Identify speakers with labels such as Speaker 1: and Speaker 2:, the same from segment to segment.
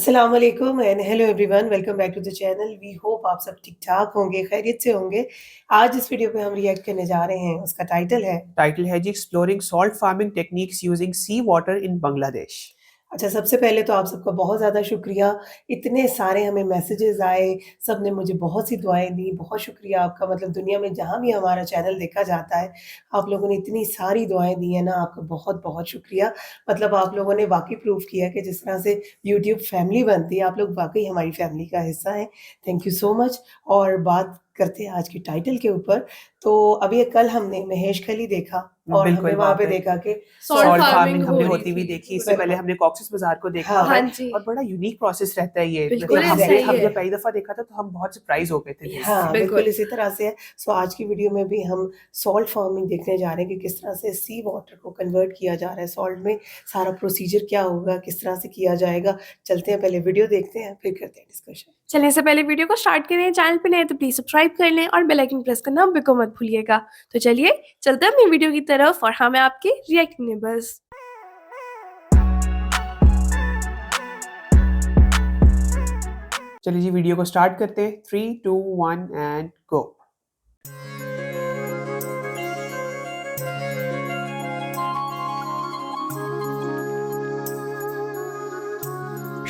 Speaker 1: अस्सलाम वालेकुम and hello everyone, welcome back to the channel. We hope आप सब ठीक-ठाक होंगे, खैरियत से होंगे। आज इस वीडियो पे हम रिएक्ट करने जा रहे हैं, उसका
Speaker 2: टाइटल है जी exploring salt farming techniques using sea water in Bangladesh.
Speaker 1: अच्छा, सबसे पहले तो आप सबका बहुत ज़्यादा शुक्रिया। इतने सारे हमें मैसेजेस आए, सबने मुझे बहुत सी दुआएँ दी, बहुत शुक्रिया आपका। मतलब दुनिया में जहाँ भी हमारा चैनल देखा जाता है, आप लोगों ने इतनी सारी दुआएँ दी हैं ना, आपका बहुत-बहुत शुक्रिया। मतलब आप लोगों ने वाक़ई प्रूव किया कि जिस तरह से यूट्यूब फैमिली बनती है, आप लोग वाक़ई हमारी फैमिली का हिस्सा हैं। Thank you so much. और बात करते हैं आज के टाइटल के ऊपर। तो अभी कल हमने महेश खली देखा और हमने
Speaker 2: बिल्कुल,
Speaker 1: वहाँ पे देखा कि
Speaker 2: सॉल्ट
Speaker 1: सॉल्ट
Speaker 2: फार्मिंग हमने
Speaker 3: हो
Speaker 2: होती
Speaker 3: रही
Speaker 2: हुई
Speaker 3: थी।
Speaker 2: देखी। इससे
Speaker 1: बिल्कुल।
Speaker 2: पहले हमने कॉक्सेस बाज़ार को देखा
Speaker 1: हाँ।
Speaker 2: हुआ है
Speaker 3: हाँ जी।
Speaker 2: और बड़ा यूनिक प्रोसेस रहता है ये।
Speaker 3: बिल्कुल
Speaker 2: मतलब
Speaker 3: ऐसा ही
Speaker 2: हम
Speaker 3: है।
Speaker 2: जब पहली दफ़ा देखा था तो हम बहुत सरप्राइज़ हो गए थे देख
Speaker 1: हाँ,
Speaker 2: के।
Speaker 1: बिल्कुल
Speaker 3: बिल्कुल।
Speaker 1: इसी तरह से है। सो आज की वीडियो में भी हम सॉल्ट फार्मिंग देखने जा रहे हैं कि किस तरह से सी वाटर को कन्वर्ट किया जा रहा है सॉल्ट में, सारा प्रोसीजर क्या होगा, किस तरह से किया जाएगा। चलते हैं, पहले वीडियो देखते हैं, फिर करते हैं डिस्कशन।
Speaker 3: चलने से पहले वीडियो को स्टार्ट करें, चैनल पे नए तो प्लीज सब्सक्राइब कर लें और बेल आइकन प्रेस करना बिल्कुल मत भूलिएगा। तो चलिए चलते हैं अपनी वीडियो की तरफ और हाँ मैं आपकी रिएक्ट नेबर्स।
Speaker 2: चलिए जी वीडियो को स्टार्ट करते हैं। 3, 2, 1 एंड गो।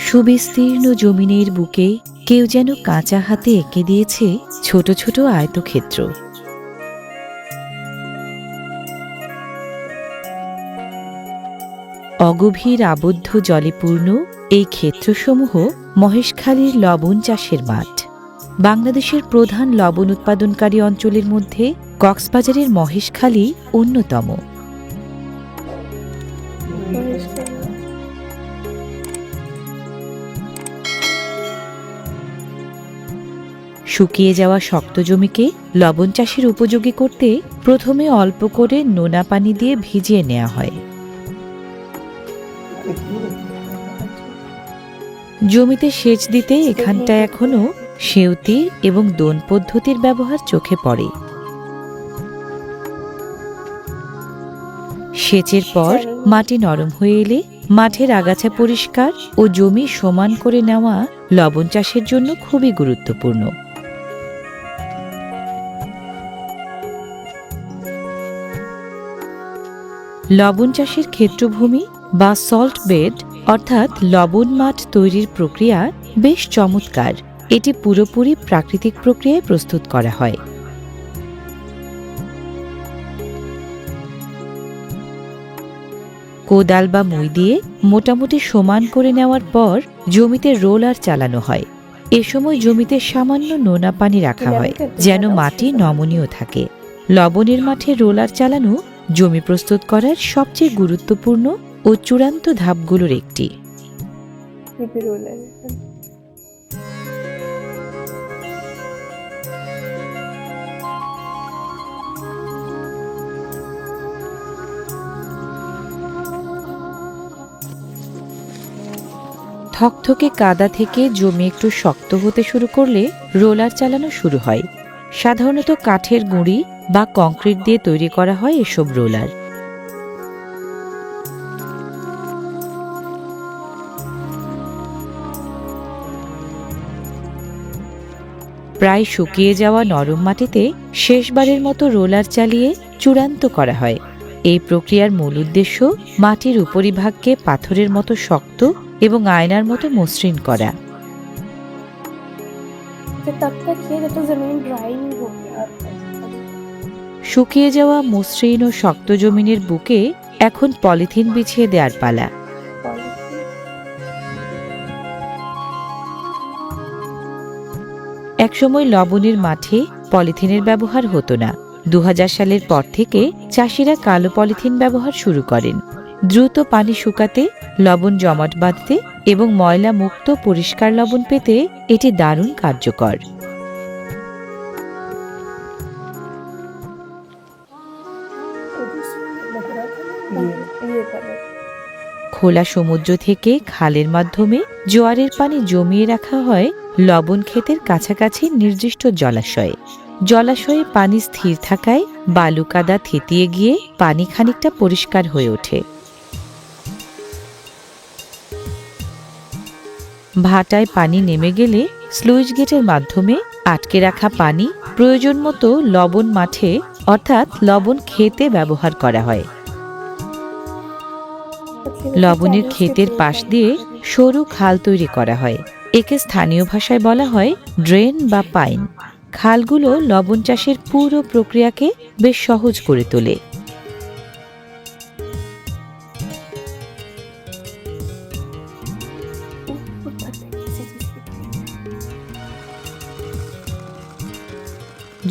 Speaker 4: সুবিস্তীর্ণ জমিনের বুকে কেউ যেন কাঁচা হাতে এঁকে দিয়েছে ছোট ছোট আয়তক্ষেত্র। অগভীর আবদ্ধ জলে পূর্ণ এই ক্ষেত্রসমূহ মহেশখালীর লবণ চাষের মাঠ। বাংলাদেশের প্রধান লবণ উৎপাদনকারী অঞ্চলের মধ্যে কক্সবাজারের মহেশখালী অন্যতম। শুকিয়ে যাওয়া শক্ত জমিকে লবণ চাষের উপযোগী করতে প্রথমে অল্প করে নোনা পানি দিয়ে ভিজিয়ে নেওয়া হয়। জমিতে সেচ দিতে এখানটায় এখনো সেউতি এবং দোন পদ্ধতির ব্যবহার চোখে পড়ে। সেচের পর মাটি নরম হয়ে এলে মাঠের আগাছা পরিষ্কার ও জমি সমান করে নেওয়া লবণ চাষের জন্য খুবই গুরুত্বপূর্ণ। লবণ চাষের ক্ষেত্রভূমি বা সল্ট বেড অর্থাৎ লবণ মাঠ তৈরির প্রক্রিয়া বেশ চমৎকার। এটি পুরোপুরি প্রাকৃতিক প্রক্রিয়ায় প্রস্তুত করা হয়। কোদাল বা মই দিয়ে মোটামুটি সমান করে নেওয়ার পর জমিতে রোলার চালানো হয়। এ সময় জমিতে সামান্য নোনা পানি রাখা হয় যেন মাটি নমনীয় থাকে। লবণের মাঠে রোলার চালানো জমি প্রস্তুত করার সবচেয়ে গুরুত্বপূর্ণ ও চূড়ান্ত ধাপগুলোর একটি। থকথকে কাদা থেকে জমি একটু শক্ত হতে শুরু করলে রোলার চালানো শুরু হয়। সাধারণত কাঠের গুঁড়ি বা কংক্রিট দিয়ে তৈরি করা হয় এসব রোলার। প্রায় শুকিয়ে যাওয়া নরম মাটিতে শেষবারের মতো রোলার চালিয়ে চূড়ান্ত করা হয়। এই প্রক্রিয়ার মূল উদ্দেশ্য মাটির উপরিভাগকে পাথরের মতো শক্ত এবং আয়নার মতো মসৃণ করা। শুকিয়ে যাওয়া মসৃণ ও শক্ত জমিনের বুকে এখন পলিথিন বিছিয়ে দেওয়ার পালা। একসময় লবণের মাঠে পলিথিনের ব্যবহার হতো না। 2000 সালের পর থেকে চাষিরা কালো পলিথিন ব্যবহার শুরু করেন। দ্রুত পানি শুকাতে, লবণ জমাট বাঁধতে এবং ময়লা মুক্ত পরিষ্কার লবণ পেতে এটি দারুণ কার্যকর। খোলা সমুদ্র থেকে খালের মাধ্যমে জোয়ারের পানি জমিয়ে রাখা হয় লবণ ক্ষেতের কাছাকাছি নির্দিষ্ট জলাশয়ে। জলাশয়ে পানি স্থির থাকায় বালু কাদা থিতিয়ে গিয়ে পানি খানিকটা পরিষ্কার হয়ে ওঠে। ভাটায় পানি নেমে গেলে স্লুইস গেটের মাধ্যমে আটকে রাখা পানি প্রয়োজন মতো লবণ মাঠে অর্থাৎ লবণ খেতে ব্যবহার করা হয়। লবণের ক্ষেতের পাশ দিয়ে সরু খাল তৈরি করা হয়। একে স্থানীয় ভাষায় বলা হয় ড্রেন বা পাইন। খালগুলো লবণ চাষের পুরো প্রক্রিয়াকে বেশ সহজ করে তোলে।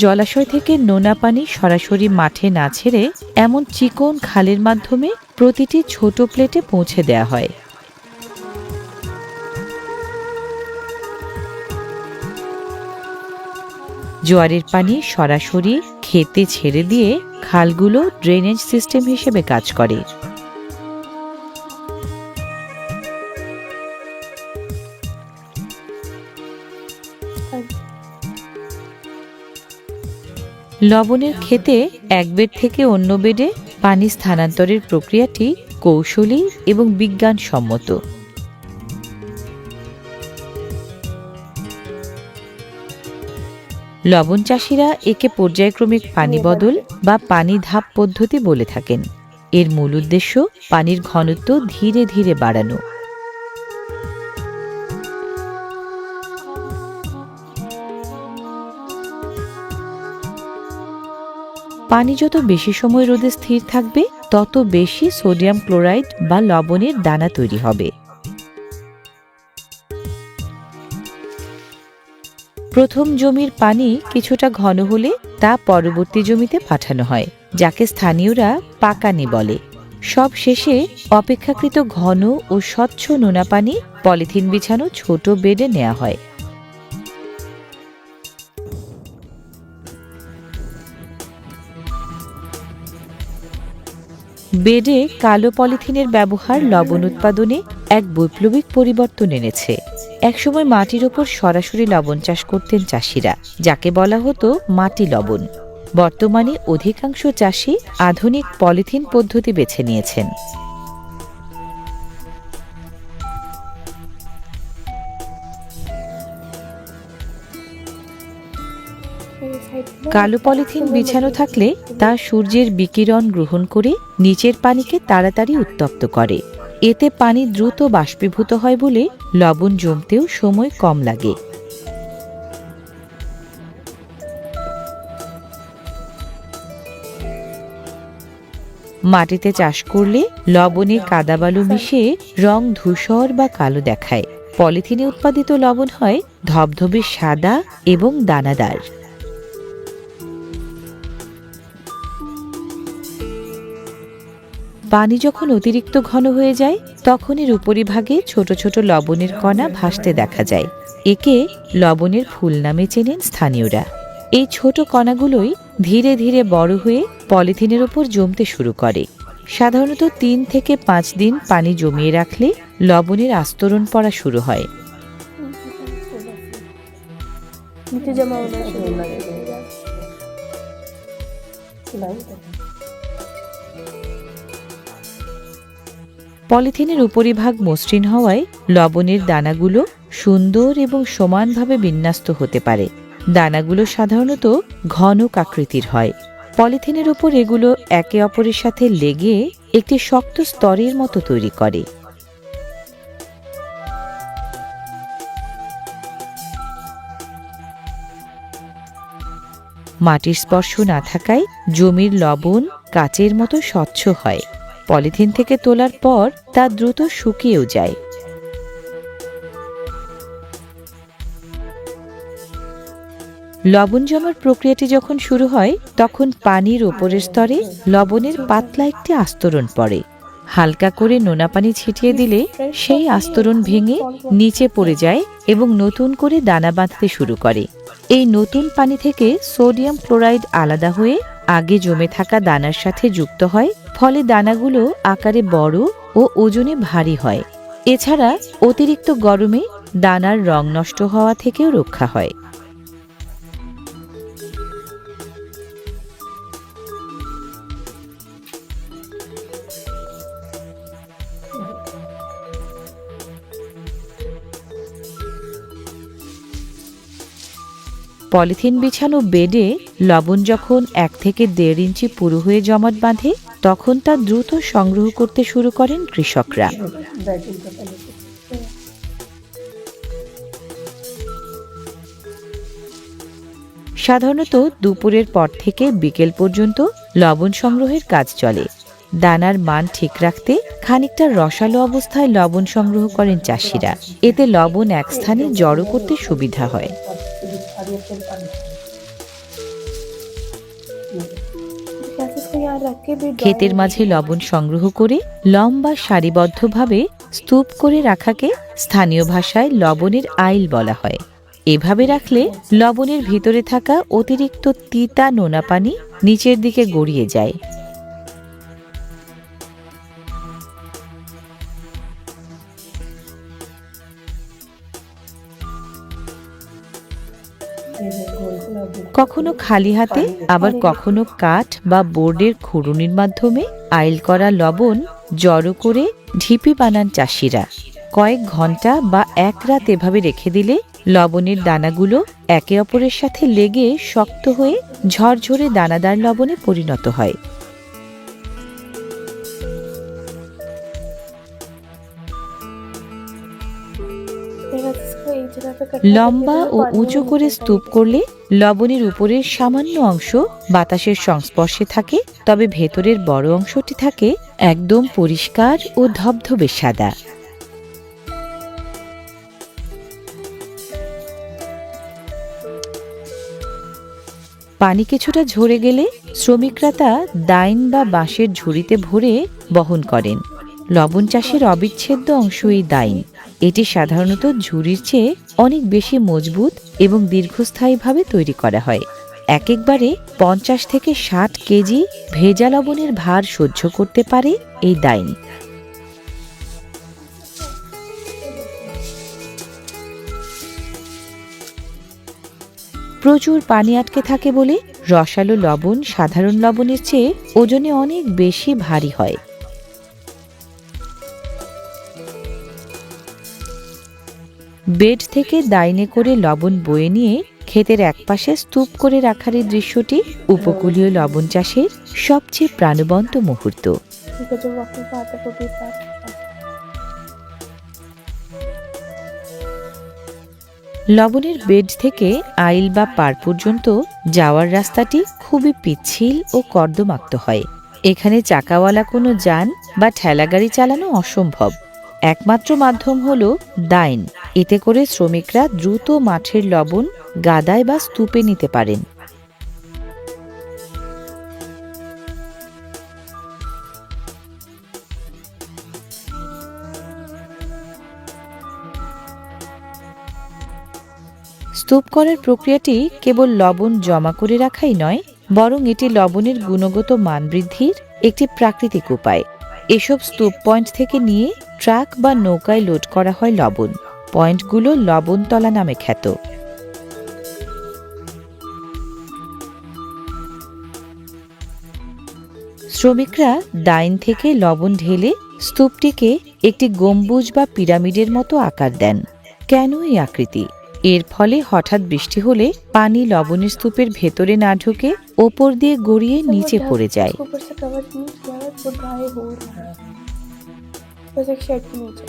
Speaker 4: জলাশয় থেকে নোনা পানি সরাসরি মাঠে না ছেড়ে এমন চিকন খালের মাধ্যমে প্রতিটি ছোট প্লেটে পৌঁছে দেয়া হয়। জোয়ারের পানি সরাসরি খেতে ছেড়ে দিয়ে খালগুলো ড্রেনেজ সিস্টেম হিসেবে কাজ করে। লবণের ক্ষেতে এক বেড থেকে অন্য বেডে পানি স্থানান্তরের প্রক্রিয়াটি কৌশলী এবং বিজ্ঞানসম্মত। লবণ চাষিরা একে পর্যায়ক্রমিক পানি বদল বা পানি ধাপ পদ্ধতি বলে থাকেন। এর মূল উদ্দেশ্য পানির ঘনত্ব ধীরে ধীরে বাড়ানো। পানি যত বেশি সময় রোদে স্থির থাকবে তত বেশি সোডিয়াম ক্লোরাইড বা লবণের দানা তৈরি হবে। প্রথম জমির পানি কিছুটা ঘন হলে তা পরবর্তী জমিতে পাঠানো হয়, যাকে স্থানীয়রা পাকানি বলে। সব শেষে অপেক্ষাকৃত ঘন ও স্বচ্ছ নোনা পানি পলিথিন বিছানো ছোট বেডে নেওয়া হয়। বেডে কালো পলিথিনের ব্যবহার লবণ উৎপাদনে এক বৈপ্লবিক পরিবর্তন এনেছে। একসময় মাটির ওপর সরাসরি লবণ চাষ করতেন চাষিরা, যাকে বলা হতো মাটি লবণ। বর্তমানে অধিকাংশ চাষি আধুনিক পলিথিন পদ্ধতি বেছে নিয়েছেন। কালো পলিথিন বিছানো থাকলে তা সূর্যের বিকিরণ গ্রহণ করে নিচের পানিকে তাড়াতাড়ি উত্তপ্ত করে। এতে পানি দ্রুত বাষ্পীভূত হয় বলে লবণ জমতেও সময় কম লাগে। মাটিতে চাষ করলে লবণে কাদাবালু মিশিয়ে রং ধূসর বা কালো দেখায়। পলিথিনে উৎপাদিত লবণ হয় ধবধবে সাদা এবং দানাদার। পানি যখন অতিরিক্ত ঘন হয়ে যায় তখন এর উপরিভাগে ছোট ছোট লবণের কণা ভাসতে দেখা যায়। একে লবণের ফুল নামে চেনেন স্থানীয়রা। এই ছোট কণাগুলোই ধীরে ধীরে বড় হয়ে পলিথিনের উপর জমতে শুরু করে। সাধারণত 3 থেকে 5 দিন পানি জমিয়ে রাখলে লবণের আস্তরণ পড়া শুরু হয়। পলিথিনের উপরিভাগ মসৃণ হওয়ায় লবণের দানাগুলো সুন্দর এবং সমানভাবে বিন্যস্ত হতে পারে। দানাগুলো সাধারণত ঘনক আকৃতির হয়। পলিথিনের উপর এগুলো একে অপরের সাথে লেগে একটি শক্ত স্তরের মতো তৈরি করে। মাটির স্পর্শ না থাকায় জমির লবণ কাচের মতো স্বচ্ছ হয়। পলিথিন থেকে তোলার পর তা দ্রুত শুকিয়েও যায়। লবণ জমার প্রক্রিয়াটি যখন শুরু হয় তখন পানির ওপরের স্তরে লবণের পাতলা একটি আস্তরণ পড়ে। হালকা করে নোনা পানি ছিটিয়ে দিলে সেই আস্তরণ ভেঙে নিচে পড়ে যায় এবং নতুন করে দানা বাঁধতে শুরু করে। এই নতুন পানি থেকে সোডিয়াম ক্লোরাইড আলাদা হয়ে আগে জমে থাকা দানার সাথে যুক্ত হয়, ফলে দানাগুলো আকারে বড় ও ওজনে ভারী হয়। এছাড়া অতিরিক্ত গরমে দানার রং নষ্ট হওয়া থেকেও রক্ষা হয়। পলিথিন বিছানো বেডে লবণ যখন 1 থেকে 1.5 ইঞ্চি পুরু হয়ে জমাট বাঁধে, তখন তা দ্রুত সংগ্রহ করতে শুরু করেন কৃষকরা।
Speaker 1: बैटिंग का पहले से
Speaker 4: সাধারণত দুপুরের পর থেকে বিকেল পর্যন্ত লবণ সংগ্রহের কাজ চলে। দানার মান ঠিক রাখতে খানিকটা রসালো অবস্থায় লবণ সংগ্রহ করেন চাষিরা। এতে লবণ এক স্থানে জড়ো করতে সুবিধা হয়।
Speaker 3: कैसे इसको यहाँ रख के भी
Speaker 4: ক্ষেতের মাঝে লবণ সংগ্রহ করে লম্বা সারিবদ্ধভাবে স্তূপ করে রাখাকে স্থানীয় ভাষায় লবণের আইল বলা হয়। এভাবে রাখলে লবণের ভিতরে থাকা অতিরিক্ত তিতা নোনা পানি নিচের দিকে গড়িয়ে যায়। কখনো খালি হাতে, আবার কখনো কাঠ বা বোর্ডের খুরুনির মাধ্যমে আইল করা লবণ জড়ো করে ঢিপি বানান চাষিরা। কয়েক ঘন্টা বা 1 রাত এভাবে রেখে দিলে লবণের দানাগুলো একে অপরের সাথে লেগে শক্ত হয়ে ঝরঝরে দানাদার লবণে পরিণত হয়।
Speaker 3: इसको एक जगह पे
Speaker 4: লম্বা ও উঁচু করে স্তূপ করলে লবণের উপরের সামান্য অংশ বাতাসের সংস্পর্শে থাকে, তবে ভেতরের বড় অংশটি থাকে একদম পরিষ্কার ও ধবধবে সাদা। পানি কিছুটা ঝরে গেলে শ্রমিকরা তা দাইন বা বাঁশের ঝুড়িতে ভরে বহন করেন। লবণ চাষের অবিচ্ছেদ্য অংশ এই দাইন। এটি সাধারণত ঝুড়ির চেয়ে অনেক বেশি মজবুত এবং দীর্ঘস্থায়ীভাবে তৈরি করা হয়। একবারে 50 থেকে 60 কেজি ভেজা লবণের ভার সহ্য করতে পারে এই দাইন। প্রচুর পানি আটকে থাকে বলে রসালো লবণ সাধারণ লবণের চেয়ে ওজনে অনেক বেশি ভারী হয়। বেড থেকে দাইনে করে লবণ বয়ে নিয়ে ক্ষেতের একপাশে স্তূপ করে রাখার এই দৃশ্যটি উপকূলীয় লবণ চাষের সবচেয়ে প্রাণবন্ত মুহূর্ত।
Speaker 3: जो वक्त पे आता है वो भी साथ
Speaker 4: লবণের বেড থেকে আইল বা পার পর্যন্ত যাওয়ার রাস্তাটি খুবই পিচ্ছিল ও কর্দমাক্ত হয়। এখানে চাকাওয়ালা কোনো যান বা ঠেলাগাড়ি চালানো অসম্ভব। একমাত্র মাধ্যম হল দাইন। এতে করে শ্রমিকরা দ্রুত মাঠের লবণ গাদায় বা স্তূপে নিতে পারেন। স্তূপ করার প্রক্রিয়াটি কেবল লবণ জমা করে রাখাই নয়, বরং এটি লবণের গুণগত মান বৃদ্ধির একটি প্রাকৃতিক উপায়। এসব স্তূপ পয়েন্ট থেকে নিয়ে ট্রাক বা নৌকায় লোড করা হয় লবণ। পয়েন্টগুলো লবণতলা নামে খ্যাত। শ্রমিকরা দাইন থেকে লবণ ঢেলে স্তূপটিকে একটি গম্বুজ বা পিরামিডের মতো আকার দেন। কেন এই আকৃতি? এর ফলে হঠাৎ বৃষ্টি হলে পানি লবণের স্তূপের ভেতরে না ঢুকে ওপর দিয়ে গড়িয়ে নিচে পড়ে যায়।
Speaker 3: ऊपर से कवर नहीं किया है तो ड्राई हो रहा है बस एक शेड के नीचे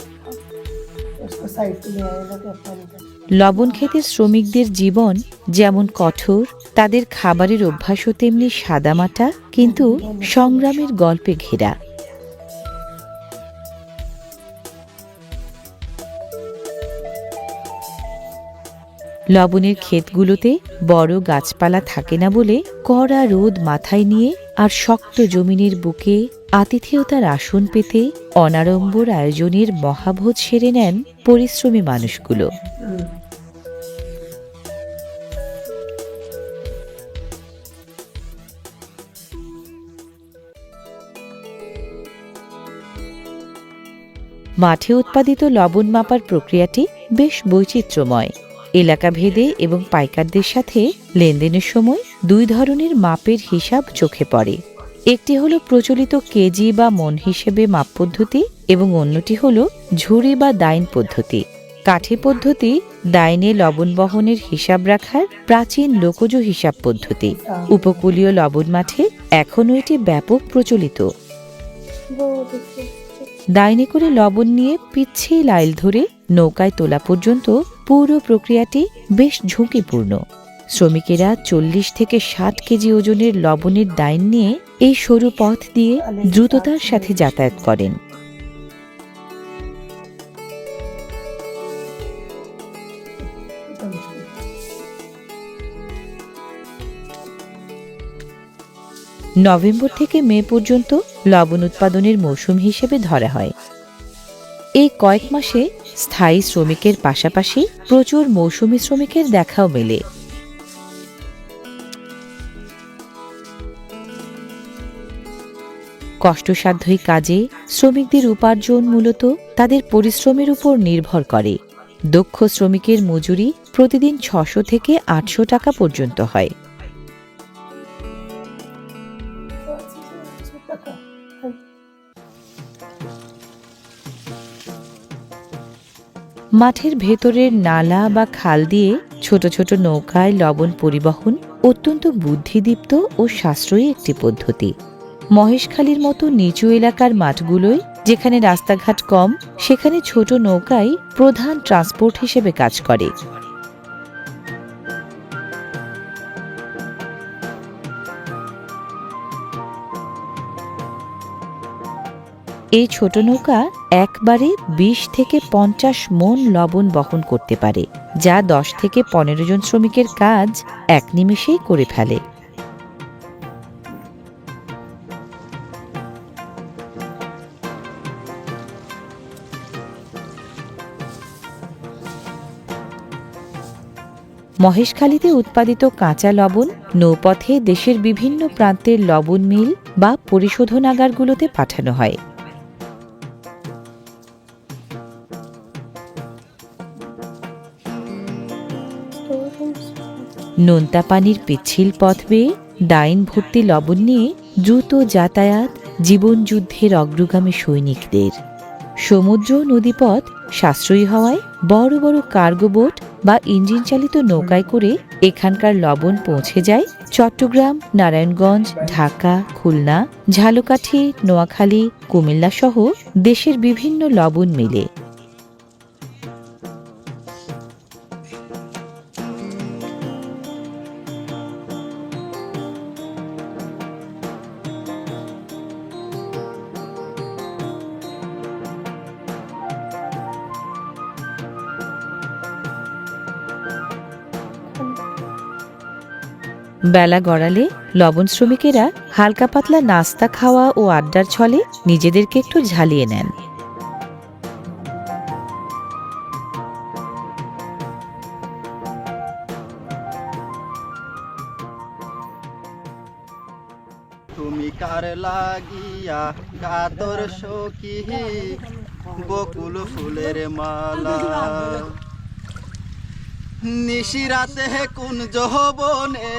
Speaker 1: उसको साइड पे ले आएगा कि पानी का
Speaker 4: লবণ ক্ষেতের শ্রমিকদের জীবন যেমন কঠোর, তাদের খাবারের অভ্যাসও তেমনি সাদামাটা কিন্তু সংগ্রামের গল্পে ঘেরা। লবণের ক্ষেতগুলোতে বড় গাছপালা থাকে না বলে কড়া রোদ মাথায় নিয়ে আর শক্ত জমিনের বুকে আতিথেয়তার আসন পেতে অনাড়ম্বর আয়োজনের মহাভোজ সেরে নেন পরিশ্রমী মানুষগুলো। মাঠে উৎপাদিত লবণ মাপার প্রক্রিয়াটি বেশ বৈচিত্র্যময়। এলাকা ভেদে এবং পাইকারদের সাথে লেনদেনের সময় 2 ধরনের মাপের হিসাব চোখে পড়ে। একটি হলো প্রচলিত কেজি বা মন হিসেবে মাপ পদ্ধতি এবং অন্যটি হলো ঝুড়ি বা দাইন পদ্ধতি। কাঠি পদ্ধতি ডাইনে লবণ বহনের হিসাব রাখার প্রাচীন লোকজ হিসাব পদ্ধতি। উপকূলীয় লবণ মাঠে এখনও এটি ব্যাপক প্রচলিত।
Speaker 3: वो देखिए
Speaker 4: ডাইনে করে লবণ নিয়ে পিচ্ছিল আইল ধরে নৌকায় তোলা পর্যন্ত পুরো প্রক্রিয়াটি বেশ ঝুঁকিপূর্ণ। শ্রমিকেরা 40 থেকে 60 কেজি ওজনের লবণের ডাইন নিয়ে এই সরু পথ দিয়ে দ্রুততার সাথে যাতায়াত করেন। নভেম্বর থেকে মে পর্যন্ত লবণ উৎপাদনের মৌসুম হিসেবে ধরা হয়। এই কয়েক মাসে স্থায়ী শ্রমিকের পাশাপাশি প্রচুর মৌসুমী শ্রমিকের দেখাও মেলে। কষ্টসাধ্য এই কাজে শ্রমিকদের উপার্জন মূলত তাদের পরিশ্রমের উপর নির্ভর করে। দক্ষ শ্রমিকের মজুরি প্রতিদিন 600 থেকে 800 টাকা পর্যন্ত হয়। মাঠের ভেতরের নালা বা খাল দিয়ে ছোট ছোট নৌকায় লবণ পরিবহন অত্যন্ত বুদ্ধিদীপ্ত ও সাশ্রয়ী একটি পদ্ধতি। মহেশখালীর মতো নিচু এলাকার মাঠগুলোয় যেখানে রাস্তাঘাট কম, সেখানে ছোট নৌকাই প্রধান ট্রান্সপোর্ট হিসেবে কাজ করে। এই ছোট নৌকা একবারে 20 থেকে 50 মণ লবণ বহন করতে পারে, যা 10 থেকে 15 জন শ্রমিকের কাজ এক নিমেষেই করে ফেলে। মহেশখালীতে উৎপাদিত কাঁচা লবণ নৌপথে দেশের বিভিন্ন প্রান্তের লবণ মিল বা পরিশোধনাগারগুলোতে পাঠানো হয়। নোনতা পানির পিচ্ছিল পথ বেয়ে ডাইন ভর্তি লবণ নিয়ে দ্রুত যাতায়াত জীবনযুদ্ধের অগ্রগামী সৈনিকদের। সমুদ্র নদীপথ সাশ্রয়ী হওয়ায় বড় বড় কার্গো বোট বা ইঞ্জিন চালিত নৌকায় করে এখানকার লবণ পৌঁছে যায় চট্টগ্রাম, নারায়ণগঞ্জ, ঢাকা, খুলনা, ঝালকাঠি, নোয়াখালী, কুমিল্লা সহ দেশের বিভিন্ন লবণ মিলে। বেলা গড়ালে লবণ শ্রমিকেরা হালকা পাতলা নাস্তা খাওয়া ও আড্ডার ছলে নিজেদেরকে একটু ঝালিয়ে নেন।
Speaker 5: তুমি কার লাগিয়া কাতর সখী বকুল ফুলের মালা, নিশিরাতে কুঞ্জ বনে,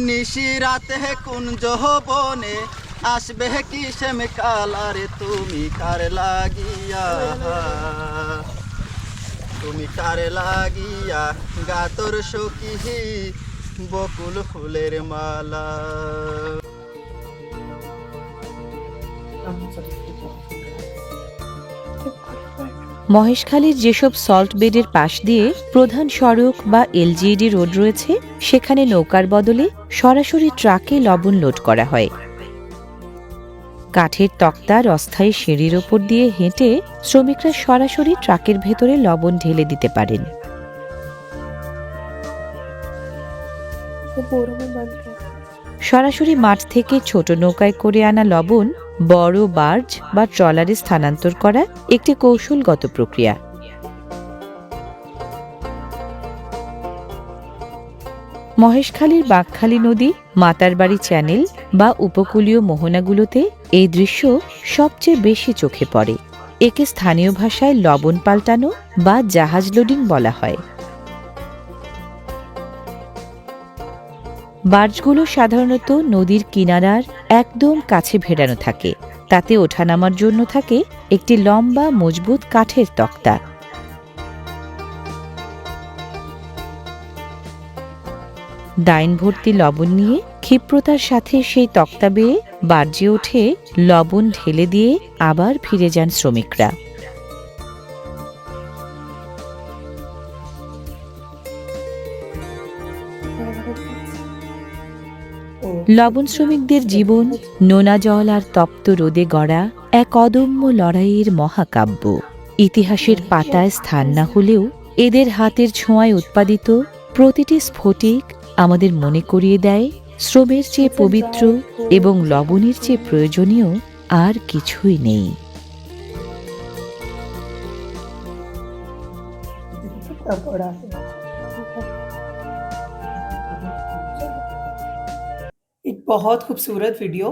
Speaker 5: নিশিরাতে কুঞ্জ বনে আসবে কি শ্যাম কালারে, তুমি কার লাগিয়া, তুমি কার লাগিয়া গাতর সখী বকুল ফুলের মালা।
Speaker 4: মহেশখালীর যেসব সল্ট বেডের পাশ দিয়ে প্রধান সড়ক বা এলজিইডি রোড রয়েছে, সেখানে নৌকার বদলে সরাসরি ট্রাকে লবণ লোড করা হয়। কাঠের তক্তার অস্থায়ী সিঁড়ির ওপর দিয়ে হেঁটে শ্রমিকরা সরাসরি ট্রাকের ভেতরে লবণ ঢেলে দিতে পারেন। সরাসরি মাঠ থেকে ছোট নৌকায় করে আনা লবণ বড় বার্জ বা ট্রলারে স্থানান্তর করা একটি কৌশলগত প্রক্রিয়া। মহেশখালীর বাঁকখালী নদী, মাতারবাড়ি চ্যানেল বা উপকূলীয় মোহনাগুলোতে এই দৃশ্য সবচেয়ে বেশি চোখে পড়ে। একে স্থানীয় ভাষায় লবণ পাল্টানো বা জাহাজ লোডিং বলা হয়। বার্জগুলো সাধারণত নদীর কিনারার একদম কাছে ভেড়ানো থাকে। তাতে ওঠানামার জন্য থাকে একটি লম্বা মজবুত কাঠের তক্তা। ডাইন ভর্তি লবণ নিয়ে ক্ষিপ্রতার সাথে সেই তক্তা বেয়ে বার্জে ওঠে লবণ ঢেলে দিয়ে আবার ফিরে যান শ্রমিকরা। লবণ শ্রমিকদের জীবন নোনা জল আর তপ্ত রোদে গড়া এক অদম্য লড়াইয়ের মহাকাব্য। ইতিহাসের পাতায় স্থান না হলেও এদের হাতের ছোঁয়ায় উৎপাদিত প্রতিটি স্ফটিক আমাদের মনে করিয়ে দেয় শ্রমের চেয়ে পবিত্র এবং লবণের চেয়ে প্রয়োজনীয় আর কিছুই নেই।
Speaker 1: कितना बड़ा है। एक बहुत खूबसूरत वीडियो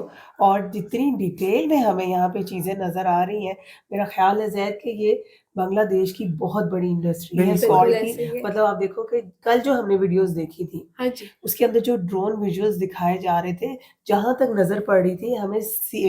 Speaker 1: और जितनी डिटेल में हमें यहाँ पे चीज़ें नज़र आ रही हैं, मेरा ख़्याल है ज़ैद कि ये बांग्लादेश की बहुत बड़ी इंडस्ट्री है
Speaker 2: बिल्कुल।
Speaker 1: सॉल्ट
Speaker 3: बिल्कुल
Speaker 1: की।
Speaker 3: ऐसे ही है।
Speaker 1: मतलब आप देखो कि कल जो हमने वीडियोज़ देखी थी,
Speaker 3: हाँ जी।
Speaker 1: उसके अंदर जो ड्रोन विजुअल्स दिखाए जा रहे थे, जहाँ तक नज़र पड़ रही थी हमें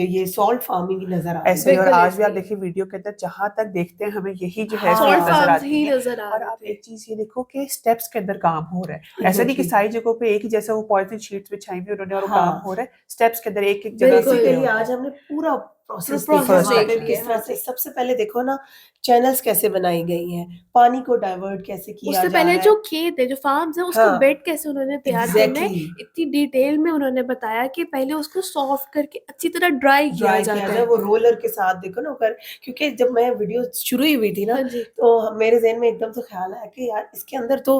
Speaker 1: ये सॉल्ट फार्मिंग की नज़र आ रही
Speaker 2: ऐसे
Speaker 1: थी।
Speaker 2: ही, और
Speaker 3: बिल्कुल
Speaker 2: आज भी
Speaker 3: ऐसे
Speaker 2: आप
Speaker 3: ही।
Speaker 2: देखिए वीडियो के अंदर जहां तक देखते हैं हमें यही जो है
Speaker 1: हाँ,
Speaker 2: सॉल्ट
Speaker 3: सॉल्ट
Speaker 2: नजर
Speaker 3: फार्म्स
Speaker 2: आती
Speaker 3: ही
Speaker 2: है।
Speaker 3: नजर आ
Speaker 2: और
Speaker 3: रहे
Speaker 2: आप
Speaker 3: थे।
Speaker 2: एक चीज ये देखो कि स्टेप्स के अंदर काम हो रहा है, ऐसा नहीं कि
Speaker 1: Exactly.
Speaker 2: सारी जगहों पे एक ही जैसा वो पॉलिथीन शीट्स बिछाई हुई उन्होंने और वो
Speaker 1: हाँ।
Speaker 2: काम हो रहा है, स्टेप्स के अंदर एक एक जगह
Speaker 3: बिल्कुल।
Speaker 2: सीखे
Speaker 1: बेसिकली
Speaker 2: होते
Speaker 1: आज
Speaker 2: हैं।
Speaker 1: हमने पूरा प्रोसेस
Speaker 3: पूरा
Speaker 1: देखा
Speaker 2: process
Speaker 1: वहाँ पे
Speaker 2: देख
Speaker 1: किस
Speaker 3: लिया,
Speaker 1: तरह
Speaker 3: हाँ
Speaker 1: से।
Speaker 3: जी।
Speaker 1: सबसे पहले देखो ना चैनल्स कैसे बनाई गई हैं, पानी को डाइवर्ट कैसे किया
Speaker 3: उससे
Speaker 1: जा
Speaker 3: पहले
Speaker 1: रहा
Speaker 3: जो
Speaker 1: है।
Speaker 3: खेत है, जो फार्म्स है, उसको
Speaker 1: हाँ।
Speaker 3: बेड कैसे उन्होंने तैयार करना है,
Speaker 1: एग्जैक्टली
Speaker 3: इतनी डिटेल में उन्होंने बताया कि पहले उसको सॉफ्ट करके अच्छी तरह ड्राई किया
Speaker 1: ड्राई किया
Speaker 3: जाता
Speaker 1: जाए
Speaker 3: है।
Speaker 1: वो रोलर के साथ देखो ना कर, क्योंकि जब मैं वीडियो शुरू ही हुई थी ना
Speaker 3: हाँ जी।
Speaker 1: तो मेरे जहन में एकदम से ख्याल आया कि यार इसके अंदर तो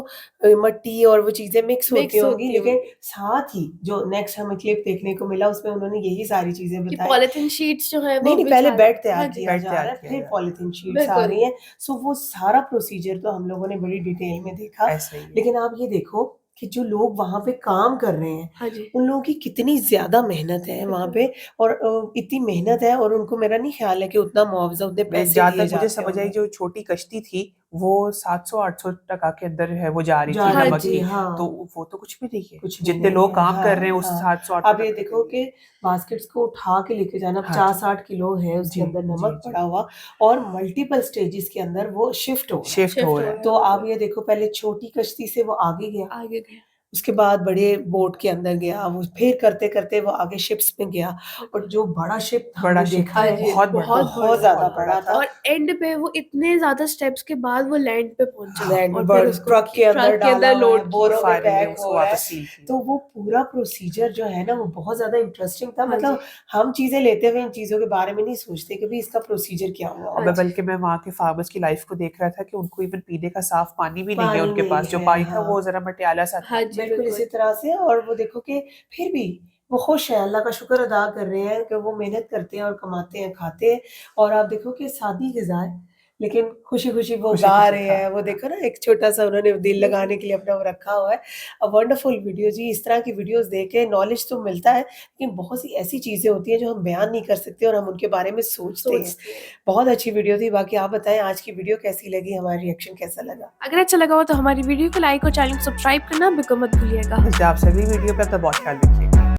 Speaker 1: मट्टी और वो चीजें मिक्स होती
Speaker 3: मिक्स
Speaker 1: होंगी,
Speaker 3: होती
Speaker 1: लेकिन
Speaker 3: होंगी।
Speaker 1: साथ ही जो नेक्स्ट हमें क्लिप देखने को मिला उसमें उन्होंने यही सारी चीजें
Speaker 3: कि
Speaker 1: बताई।
Speaker 3: पॉलिथीन शीट्स जो है वो
Speaker 1: नहीं पहले
Speaker 3: बिछा
Speaker 1: बेड
Speaker 3: दी।
Speaker 1: तैयार
Speaker 3: हाँ जी।
Speaker 1: किया
Speaker 2: बेड
Speaker 1: जा
Speaker 2: तैयार
Speaker 1: रहा है,
Speaker 2: किया
Speaker 1: फिर
Speaker 2: जा रहा है।
Speaker 1: पॉलिथीन शीट्स आ
Speaker 3: बिल्कुल।
Speaker 1: रही हैं। सो वो सारा प्रोसीजर तो हम लोगों ने बड़ी डिटेल में देखा।
Speaker 2: ऐसा ही है।
Speaker 1: लेकिन आप ये देखो कि जो लोग वहां पे काम कर रहे हैं
Speaker 3: हाँ जी।
Speaker 1: उन लोगों की कितनी ज्यादा मेहनत है वहां पे, और इतनी मेहनत है और उनको मेरा नहीं ख्याल है कि उतना मुआवजा उतने
Speaker 2: मैं
Speaker 1: पैसे
Speaker 2: जहाँ
Speaker 1: दिए
Speaker 2: तक मुझे
Speaker 1: जाते
Speaker 2: समझ आई,
Speaker 1: होंगे।
Speaker 2: जो छोटी कश्ती थी वो 700-800 टका के अंदर है वो जा रही
Speaker 1: जा
Speaker 2: थी
Speaker 3: हाँ
Speaker 1: रही
Speaker 2: नमक
Speaker 3: जी।
Speaker 1: थी,
Speaker 2: की,
Speaker 1: हाँ
Speaker 2: तो वो तो कुछ भी नहीं है।
Speaker 1: कुछ भी
Speaker 2: जितने
Speaker 1: नहीं
Speaker 2: लोग
Speaker 1: है,
Speaker 2: काम कर
Speaker 1: हाँ
Speaker 2: रहे हैं उस
Speaker 1: हाँ।
Speaker 2: 700-800
Speaker 1: अब ये
Speaker 2: टका के
Speaker 1: देखो
Speaker 2: लिए।
Speaker 1: कि बास्केट्स को उठा के लेके जाना,
Speaker 2: हाँ जी।
Speaker 1: 50-60 किलो है उसके
Speaker 2: जी,
Speaker 1: अंदर
Speaker 2: जी,
Speaker 1: नमक
Speaker 2: जी।
Speaker 1: पड़ा हुआ, और मल्टीपल स्टेजेस के अंदर वो शिफ्ट हो रहा है।
Speaker 2: शिफ्ट हो रहा है।
Speaker 1: तो आप ये देखो पहले छोटी कश्ती से वो आगे गया,
Speaker 3: आगे गए।
Speaker 1: उसके बाद बड़े बोट के अंदर गया, वो फिर करते करते वो आगे शिप्स में गया, और जो बड़ा शिप
Speaker 2: बड़ा
Speaker 1: हमने
Speaker 2: शिप
Speaker 1: देखा
Speaker 3: हाँ
Speaker 1: है
Speaker 3: जी,
Speaker 2: बहुत बड़ा,
Speaker 3: बहुत
Speaker 1: बहुत ज्यादा
Speaker 2: बहुत
Speaker 1: बड़ा था।
Speaker 3: और एंड पे वो इतने ज्यादा स्टेप्स के बाद वो लैंड पे पहुंचा
Speaker 1: लैंड
Speaker 3: और
Speaker 1: में
Speaker 3: फिर
Speaker 1: बड़
Speaker 3: उसको
Speaker 1: ट्रक के अंदर डाला हुआ है,
Speaker 3: लोड
Speaker 1: बोरों में
Speaker 2: फायरिंग
Speaker 1: पैक
Speaker 2: में
Speaker 1: हो
Speaker 2: उसको
Speaker 1: रहा है।
Speaker 2: वापस सील किया।
Speaker 1: तो वो पूरा प्रोसीजर जो है ना वो बहुत ज्यादा इंटरेस्टिंग था।
Speaker 3: हाँ
Speaker 1: मतलब
Speaker 3: जी।
Speaker 1: हम चीजें लेते हुए इन चीजों के बारे में नहीं सोचते कि भाई इसका प्रोसीजर क्या हुआ।
Speaker 2: और
Speaker 3: हाँ
Speaker 2: मैं
Speaker 3: जी।
Speaker 2: बल्कि मैं वहाँ के फार्मर्स की लाइफ को देख रहा था कि उनको इवन पीने का साफ पानी भी नहीं है
Speaker 1: पानी
Speaker 2: उनके
Speaker 1: नहीं
Speaker 2: पास, जो
Speaker 1: है,
Speaker 2: पानी था
Speaker 1: हाँ।
Speaker 2: वो जरा मटियाला सा था।
Speaker 3: हाँ जी,
Speaker 1: बिल्कुल इसी
Speaker 3: बिल्कुल।
Speaker 1: तरह से। और वो देखो कि फिर भी वो खुश है, अल्लाह का शुक्र अदा कर रहे हैं कि वो मेहनत करते हैं और कमाते हैं, खाते हैं। और आप देखो कि सादी ग़िज़ा है, लेकिन खुशी-खुशी वो गा
Speaker 2: खुशी-खुशी
Speaker 1: रहे
Speaker 2: खा
Speaker 1: हैं। वो देखो ना एक छोटा-सा उन्होंने दिल लगाने के लिए अपना वो रखा हुआ है। वंडरफुल वीडियो जी। इस तरह की वीडियोज़ देख के नॉलेज तो मिलता है, लेकिन बहुत सी ऐसी चीज़ें होती हैं जो हम बयान नहीं कर सकते और हम उनके बारे में सोचते हैं।
Speaker 3: सोचते हैं।
Speaker 1: बहुत अच्छी वीडियो थी। बाकी आप बताएँ आज की वीडियो कैसी लगी? हमारा रिएक्शन कैसा लगा?
Speaker 3: अगर अच्छा लगा हो तो हमारी वीडियो को लाइक और चैनल को सब्सक्राइब करना बिल्कुल मत भूलिएगा।
Speaker 2: मिलते हैं आपसे अगली वीडियो पे, तब तक बहुत ख्याल रखिए।